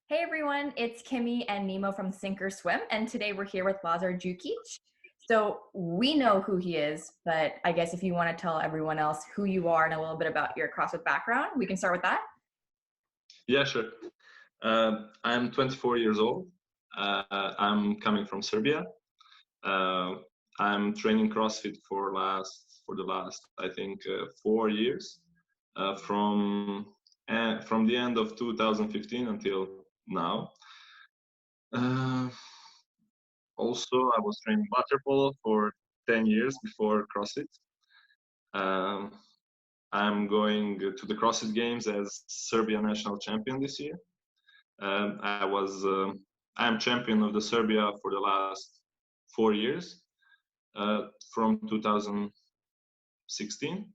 Hey everyone, it's Kimmy and Nemo from Sinkorswim, and today we're here with Lazar Ðukic. So we know who he is, but I guess if you want to tell everyone else who you are and a little bit about your CrossFit background, we can start with that. Yeah, sure. I'm 24 years old. I'm coming from Serbia. I'm training CrossFit for the last I think 4 years, from the end of 2015 until now. Also, I was training water polo for 10 years before CrossFit. I'm going to the CrossFit Games as Serbia national champion this year. I'm champion of the Serbia for the last 4 years, from 2016.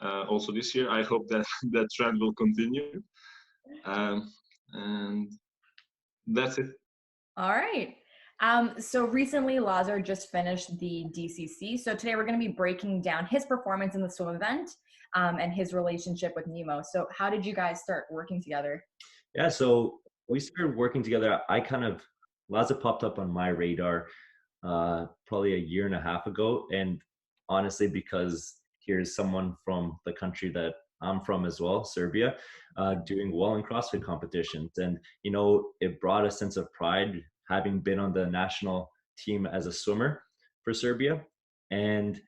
Also this year, I hope that that trend will continue. And that's it. All right. So recently, Lazar just finished the DCC. So today we're going to be breaking down his performance in the swim event and his relationship with Nemo. So how did you guys start working together? Yeah, so we started working together. Lazar popped up on my radar probably a year and a half ago. And honestly, because here's someone from the country that I'm from as well, Serbia, doing well in CrossFit competitions. And, it brought a sense of pride having been on the national team as a swimmer for Serbia. And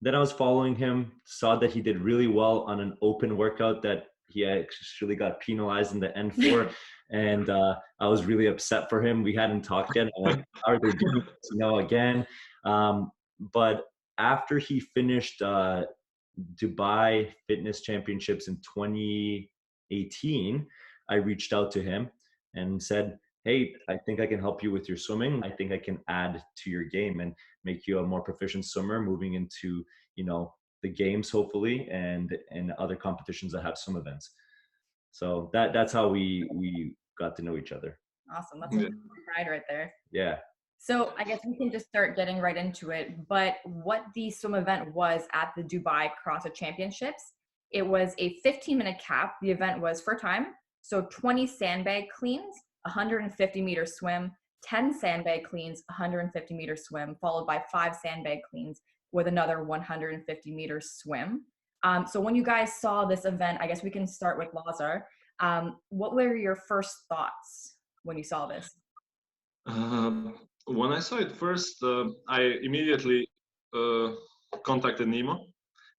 then I was following him, saw that he did really well on an open workout that he actually got penalized in the end for. And I was really upset for him. We hadn't talked yet. I'm like, how are they doing this? Again. But after he finished Dubai Fitness Championships in 2018, I reached out to him and said, hey, I think I can help you with your swimming. I think I can add to your game and make you a more proficient swimmer moving into, the games, hopefully, and other competitions that have swim events. So that's how we got to know each other. Awesome. That's a pride right there. Yeah. So I guess we can just start getting right into it. But what the swim event was at the Dubai CrossFit Championships, it was a 15-minute cap. The event was for time. So 20 sandbag cleans, 150-meter swim, 10 sandbag cleans, 150-meter swim, followed by 5 sandbag cleans with another 150-meter swim. So when you guys saw this event, I guess we can start with Lazar. What were your first thoughts when you saw this? When I saw it first, I immediately contacted Nemo,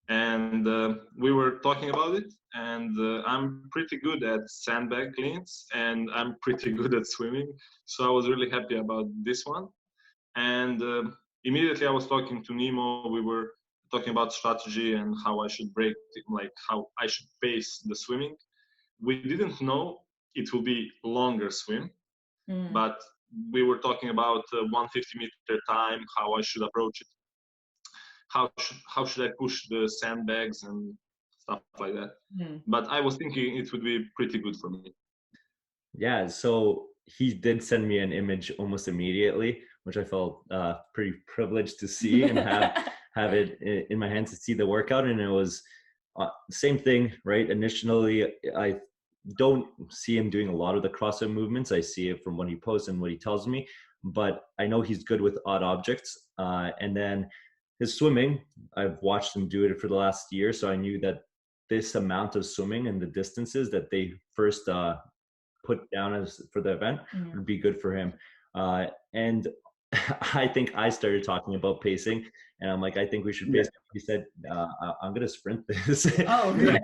and we were talking about it. And I'm pretty good at sandbag cleans, and I'm pretty good at swimming, so I was really happy about this one. And immediately I was talking to Nemo. We were talking about strategy and how I should break it, like how I should pace the swimming. We didn't know it will be longer swim, but we were talking about 150-meter time, how I should approach it, how should I push the sandbags and stuff like that. But I was thinking it would be pretty good for me. Yeah, so he did send me an image almost immediately, which I felt pretty privileged to see and have it in my hands to see the workout. And it was the same thing, right? Initially, I don't see him doing a lot of the CrossFit movements. I see it from what he posts and what he tells me, but I know he's good with odd objects. And then his swimming, I've watched him do it for the last year. So I knew that this amount of swimming and the distances that they first put down as for the event would be good for him. And I think I started talking about pacing, and I'm like, I think we should pace. He said, I'm going to sprint this. Oh, good.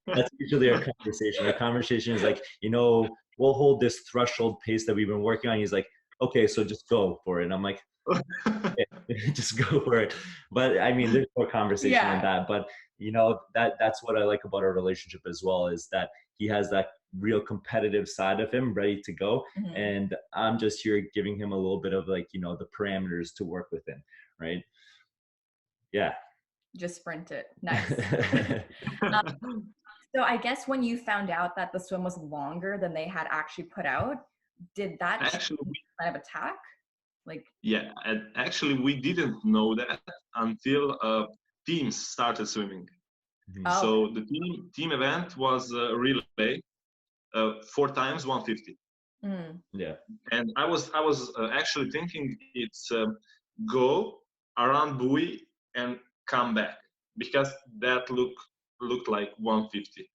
That's usually our conversation. Our conversation is like, we'll hold this threshold pace that we've been working on. He's like, okay, so just go for it. And I'm like, okay, just go for it. But I mean, there's more conversation than that. But that's what I like about our relationship as well, is that he has that real competitive side of him ready to go. And I'm just here giving him a little bit of like, the parameters to work within, right? Yeah. Just sprint it. Nice. So I guess when you found out that the swim was longer than they had actually put out, did that actually kind of attack? Yeah, and actually we didn't know that until teams started swimming. So the team event was a relay, 4 times 150. Yeah. And I was actually thinking it's go around buoy and come back, because that looked like 150.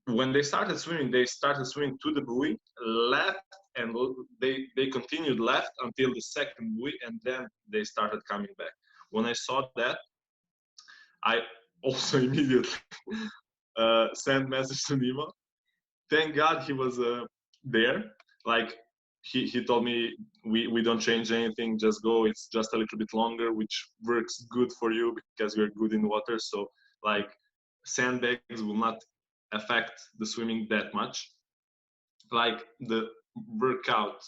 When they started swimming to the buoy left, and they continued left until the second buoy, and then they started coming back. When I saw that, I also immediately sent message to Nima. Thank God he was there. Like he told me, we don't change anything, just go. It's just a little bit longer, which works good for you because you're good in water. So like sandbags will not affect the swimming that much, like the workout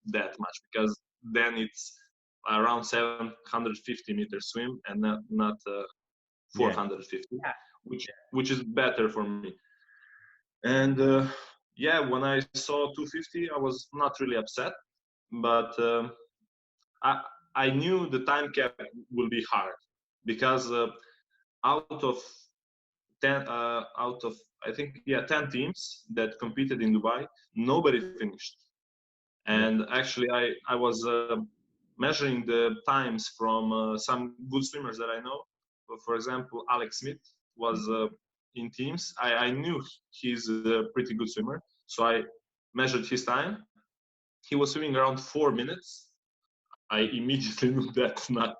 that much, because then it's around 750 meter swim and not 450, Yeah. which is better for me. And yeah, when I saw 250, I was not really upset, but I knew the time cap will be hard, because out of 10 I think 10 teams that competed in Dubai, nobody finished. And actually I was measuring the times from some good swimmers that I know. For example, Alex Smith was in teams. I knew he's a pretty good swimmer, so I measured his time. He was swimming around 4 minutes. I immediately knew that's not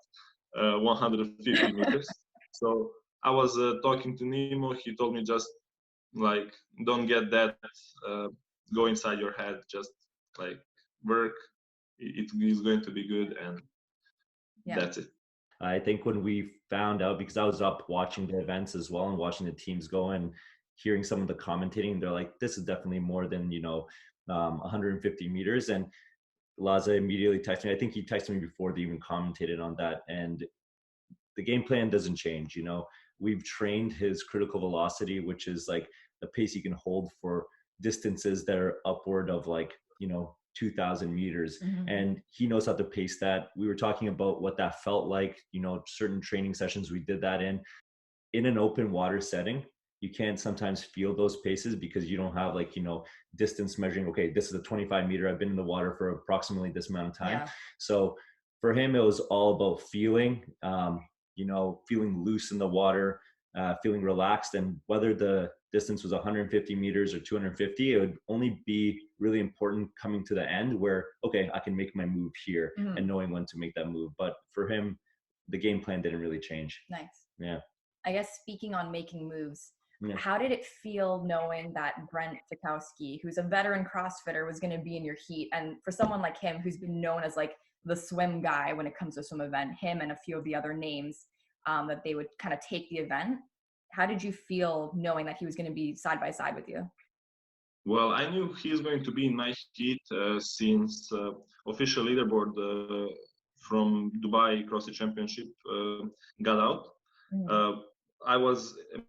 150 meters. So I was talking to Nemo. He told me, just like, don't get that go inside your head. Just like work. It is going to be good, and that's it. I think when we found out, because I was up watching the events as well and watching the teams go and hearing some of the commentating, they're like, this is definitely more than 150 meters. And Lazar immediately texted me. I think he texted me before they even commentated on that. And the game plan doesn't change. We've trained his critical velocity, which is like the pace he can hold for distances that are upward of 2,000 meters. And he knows how to pace that. We were talking about what that felt like, certain training sessions we did that in an open water setting. You can't sometimes feel those paces because you don't have distance measuring. Okay, this is a 25 meter. I've been in the water for approximately this amount of time. So for him, it was all about feeling, feeling loose in the water, feeling relaxed. And whether the distance was 150 meters or 250, it would only be really important coming to the end where, okay, I can make my move here and knowing when to make that move. But for him, the game plan didn't really change. Nice. Yeah. I guess speaking on making moves, how did it feel knowing that Brenta Kowski, who's a veteran CrossFitter, was going to be in your heat? And for someone like him, who's been known as like the swim guy when it comes to a swim event, him and a few of the other names that they would kind of take the event. How did you feel knowing that he was going to be side by side with you? Well, I knew he's going to be in my heat since official leaderboard from Dubai CrossFit Championship got out.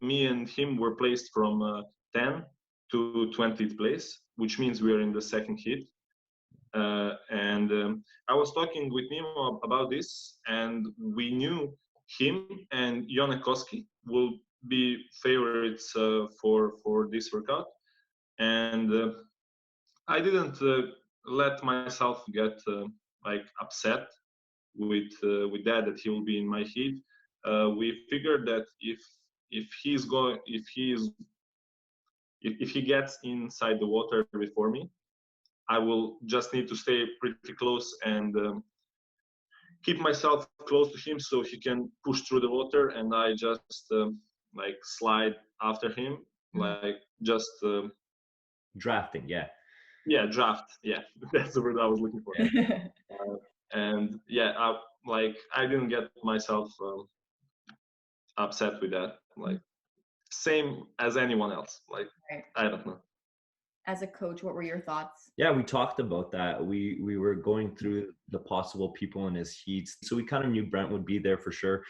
Me and him were placed from 10 to 20th place, which means we are in the second heat. And I was talking with Nemo about this, and we knew him and Brenta Kowski will be favorites for this workout. And I didn't let myself get upset with that he will be in my heat. We figured that if he gets inside the water before me, I will just need to stay pretty close and keep myself close to him so he can push through the water, and I just slide after him, just drafting. Draft, that's the word I was looking for. And I didn't get myself upset with that, same as anyone else. I don't know. As a coach, what were your thoughts? Yeah, we talked about that. We were going through the possible people in his heats. So we kind of knew Brent would be there for sure.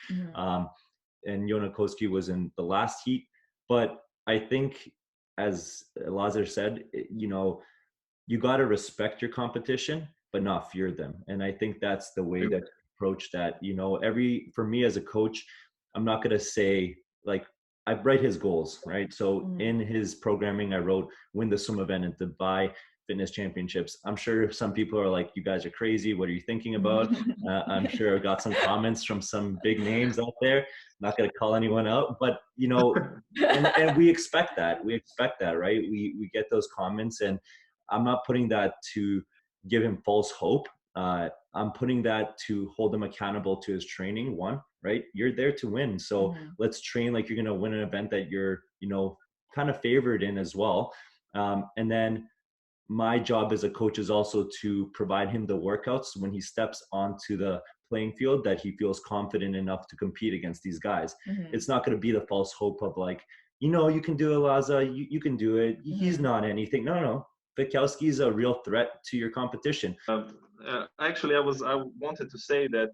And Brenta Kowski was in the last heat. But I think, as Lazar said, you got to respect your competition, but not fear them. And I think that's the way that approach that. For me as a coach, I'm not going to say I write his goals, right? So in his programming, I wrote win the swim event in Dubai, Fitness Championships. I'm sure some people are like, you guys are crazy. What are you thinking about? I'm sure I got some comments from some big names out there. Not going to call anyone out, but you know, and we expect that. We expect that, right? We get those comments, and I'm not putting that to give him false hope. I'm putting that to hold him accountable to his training. One, right? You're there to win. So let's train like you're going to win an event that you're, you know, kind of favored in as well. And then my job as a coach is also to provide him the workouts when he steps onto the playing field that he feels confident enough to compete against these guys. It's not going to be the false hope of like, you know, you can do it, Lazar, you can do it. He's not anything. No. Kowski is a real threat to your competition. Actually, I wanted to say that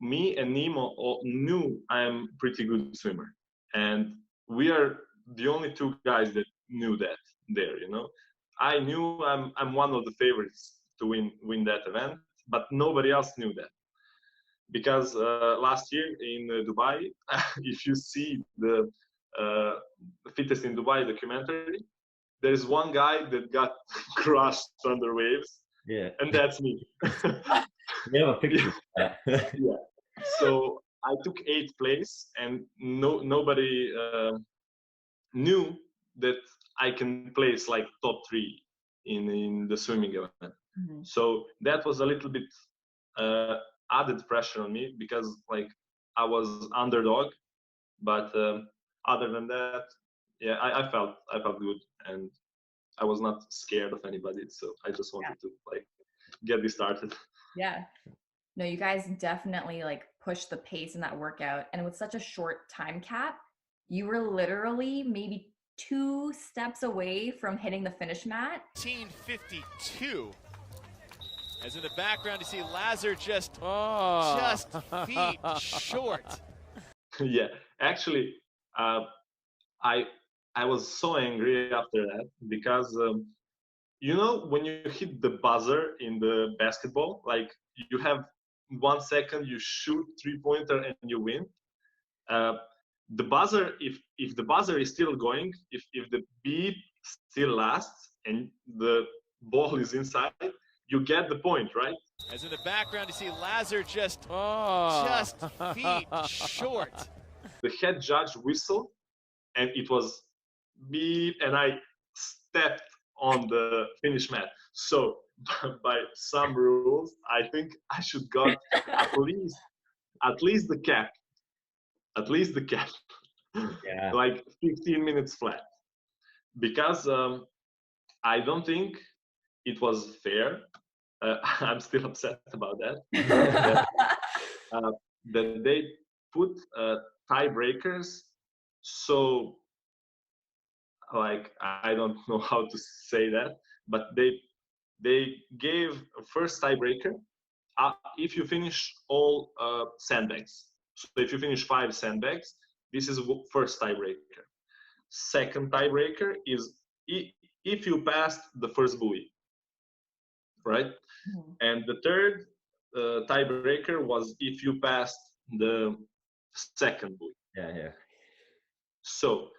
me and Nemo knew I'm a pretty good swimmer, and we are the only two guys that knew that there. You know, I knew I'm one of the favorites to win that event, but nobody else knew that, because last year in Dubai, if you see the Fittest in Dubai documentary, there's one guy that got crushed under waves. Yeah. And that's me. We have a picture of that. Yeah. So I took 8th place, and nobody knew that I can place like top 3 in the swimming event. So that was a little bit added pressure on me, because like I was underdog, but other than that, yeah, I felt good, and I was not scared of anybody. So I just wanted to like get this started. Yeah. No, you guys definitely like pushed the pace in that workout, and with such a short time cap, you were literally maybe 2 steps away from hitting the finish mat. 1952. As in the background, you see Lazar just feet short. Yeah, actually, I was so angry after that, because you know, when you hit the buzzer in the basketball, like you have 1 second, you shoot 3-pointer and you win. The buzzer, if the buzzer is still going, if the beep still lasts and the ball is inside, you get the point, right? As in the background, you see Lazar just feet short. The head judge whistled, and it was beep, and I stepped on the finish mat. So by some rules, I think I should got at least the cap. At least the cap. Yeah. Like 15 minutes flat. Because I don't think it was fair. I'm still upset about that. That they put tiebreakers. So, like, I don't know how to say that, but they gave a first tiebreaker if you finish all sandbags. So if you finish 5 sandbags, this is first tiebreaker. Second tiebreaker is if you passed the first buoy, right? And the third tiebreaker was if you passed the second buoy. Yeah. So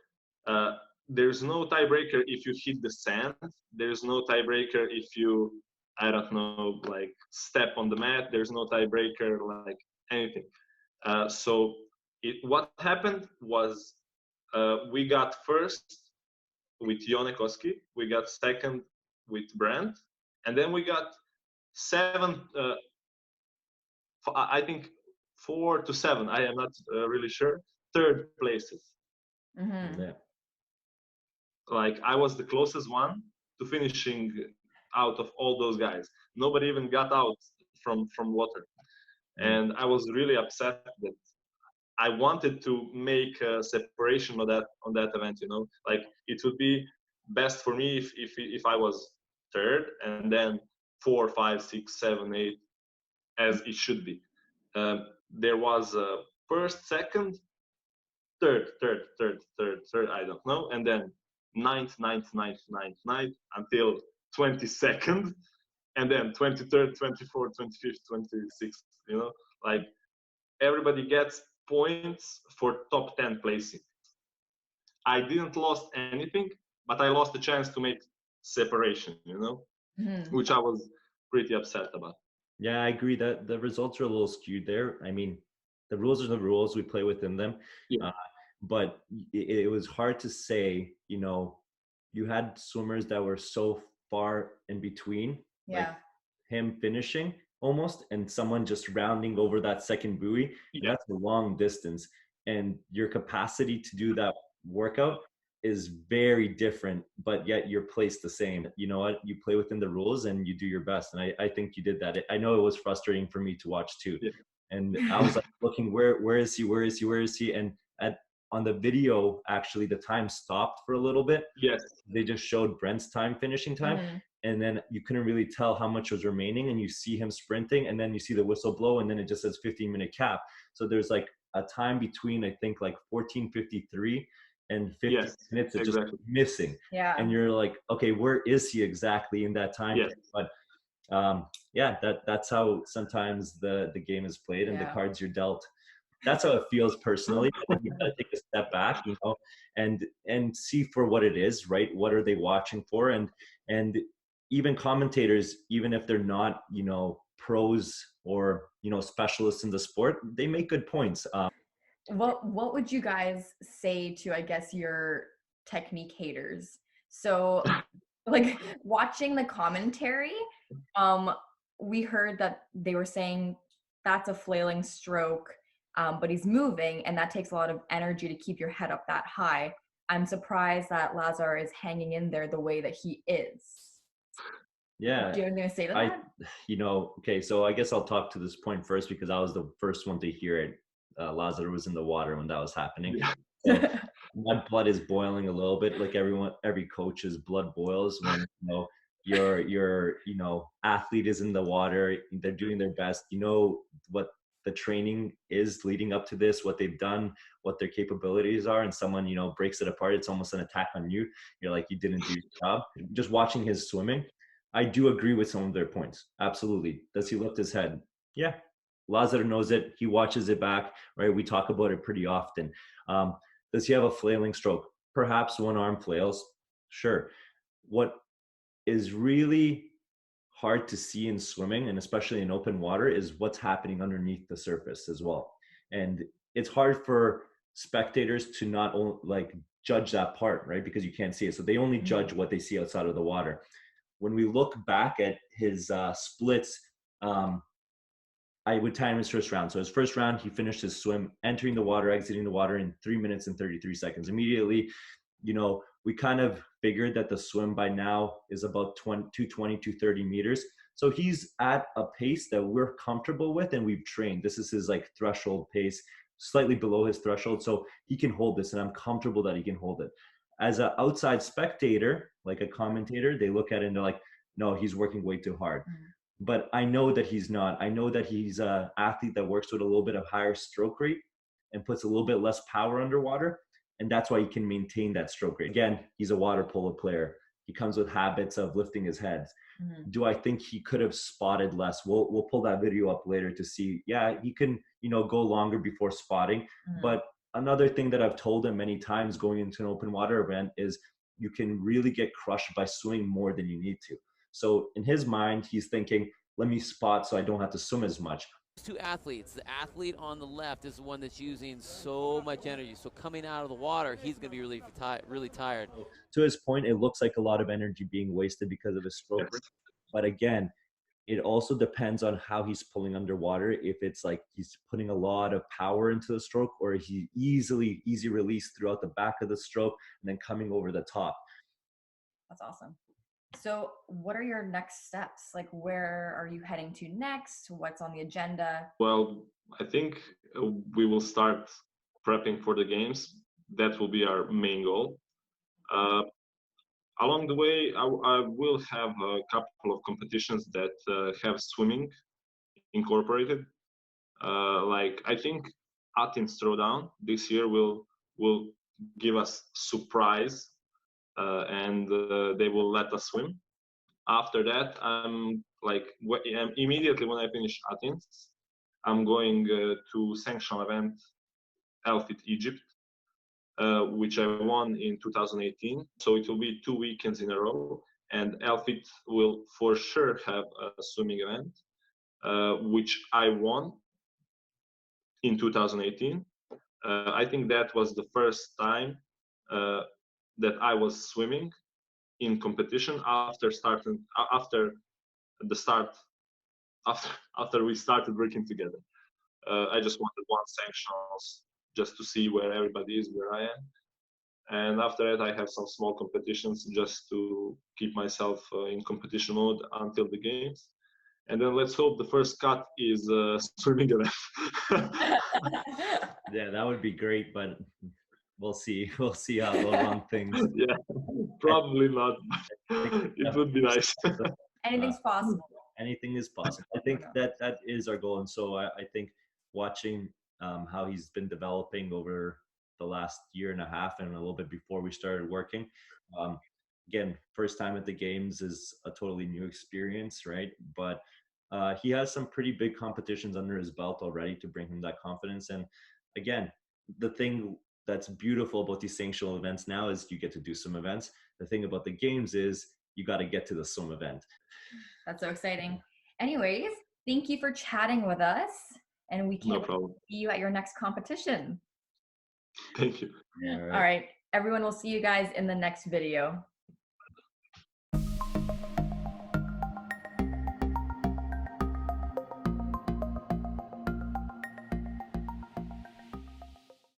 there's no tiebreaker if you hit the sand. There's no tiebreaker if you, I don't know, like step on the mat. There's no tiebreaker, like anything. So what happened was we got first with Brenta Kowski, we got second with Brent, and then we got 7, I think 4 to 7, I am not really sure, third places. Yeah. Like I was the closest one to finishing out of all those guys. Nobody even got out from water. And I was really upset that I wanted to make a separation on that event, you know, like it would be best for me if I was third, and then 4, 5, 6, 7, 8, as it should be. There was first, second, third, I don't know, and then ninth until 22nd, and then 23rd, 24th, 25th, 26th, you know, like everybody gets points for top 10 placing. I didn't lost anything, but I lost the chance to make separation, which I was pretty upset about. Yeah, I agree that the results are a little skewed there. I mean, the rules are the rules. We play within them. Yeah. But it was hard to say, you had swimmers that were so far in between, like him finishing almost, and someone just rounding over that second buoy. And that's a long distance. And your capacity to do that workout is very different, but yet you're placed the same. You know what? You play within the rules and you do your best. And I think you did that. I know it was frustrating for me to watch too. Yeah. And I was like looking, where is he? And on the video, actually, the time stopped for a little bit. Yes. They just showed Brent's finishing time. Mm-hmm. And then you couldn't really tell how much was remaining. And you see him sprinting, and then you see the whistle blow, and then it just says 15-minute cap. So there's like a time between, I think, like 14:53 and 50 minutes that's just missing. Yeah. And you're like, okay, where is he exactly in that time? Yes. But that's how sometimes the game is played, and the cards you're dealt. That's how it feels personally. I think you gotta take a step back, and see for what it is, right? What are they watching for? And even commentators, even if they're not, pros or, specialists in the sport, they make good points. What would you guys say to, I guess, your technique haters? So like watching the commentary, we heard that they were saying that's a flailing stroke, but he's moving, and that takes a lot of energy to keep your head up that high. I'm surprised that Lazar is hanging in there the way that he is. Yeah. Do you have anything to say to that? Okay, so I guess I'll talk to this point first because I was the first one to hear it. Lazar was in the water when that was happening. Yeah. My blood is boiling a little bit, like every coach's blood boils when your athlete is in the water. They're doing their best. What the training is leading up to this, what they've done, what their capabilities are, and someone breaks it apart. It's almost an attack on you. You're like, you didn't do your job. Just watching his swimming, I do agree with some of their points. Absolutely. Does he lift his head? Yeah. Lazar knows it. He watches it back, right? We talk about it pretty often. Does he have a flailing stroke? Perhaps one arm flails. Sure. What is really hard to see in swimming, and especially in open water, is what's happening underneath the surface as well. And it's hard for spectators to not judge that part, right? Because you can't see it. So they only judge what they see outside of the water. When we look back at his splits, I would time his first round. So his first round, he finished his swim, entering the water, exiting the water in 3 minutes and 33 seconds. Immediately, we kind of figured that the swim by now is about 220, 230 meters. So he's at a pace that we're comfortable with and we've trained. This is his threshold pace, slightly below his threshold. So he can hold this, and I'm comfortable that he can hold it. As an outside spectator, like a commentator, they look at it and they're like, no, he's working way too hard. Mm-hmm. But I know that he's not. I know that he's an athlete that works with a little bit of higher stroke rate and puts a little bit less power underwater. And that's why he can maintain that stroke rate. Again, he's a water polo player. He comes with habits of lifting his head. Mm-hmm. Do I think he could have spotted less? We'll pull that video up later to see. Yeah, he can, go longer before spotting. Mm-hmm. But another thing that I've told him many times going into an open water event is you can really get crushed by swimming more than you need to. So in his mind, he's thinking, let me spot so I don't have to swim as much. Two athletes. The athlete on the left is the one that's using so much energy. So coming out of the water, he's going to be really tired. To his point, it looks like a lot of energy being wasted because of his stroke. Yes. But again, it also depends on how he's pulling underwater. If it's like he's putting a lot of power into the stroke, or he easy release throughout the back of the stroke and then coming over the top. That's awesome. So what are your next steps? Where are you heading to next? What's on the agenda? Well, I think we will start prepping for the games. That will be our main goal. Along the way, I will have a couple of competitions that have swimming incorporated. I think Athens Throwdown this year will give us surprise. And they will let us swim. After that, I'm immediately when I finish Athens, I'm going to sanction event Elfit Egypt, which I won in 2018. So it will be 2 weekends in a row, and Elfit will for sure have a swimming event, which I won in 2018. I think that was the first time that I was swimming in competition after we started working together. I just wanted one sanctionals just to see where everybody is, where I am. And after that, I have some small competitions just to keep myself in competition mode until the games. And then let's hope the first cut is swimming event. Yeah, that would be great, but we'll see. We'll see how they'll run things. Yeah, probably not. It would be nice. Anything's possible. Anything is possible. I think that is our goal. And so I think watching how he's been developing over the last year and a half and a little bit before we started working. Again, first time at the games is a totally new experience, right? But he has some pretty big competitions under his belt already to bring him that confidence. And again, the thing that's beautiful about these sanctional events now is you get to do some events. The thing about the games is you got to get to the swim event. That's so exciting. Anyways, thank you for chatting with us, and we can't wait to see you at your next competition. Thank you. All right. All right. Everyone, will see you guys in the next video.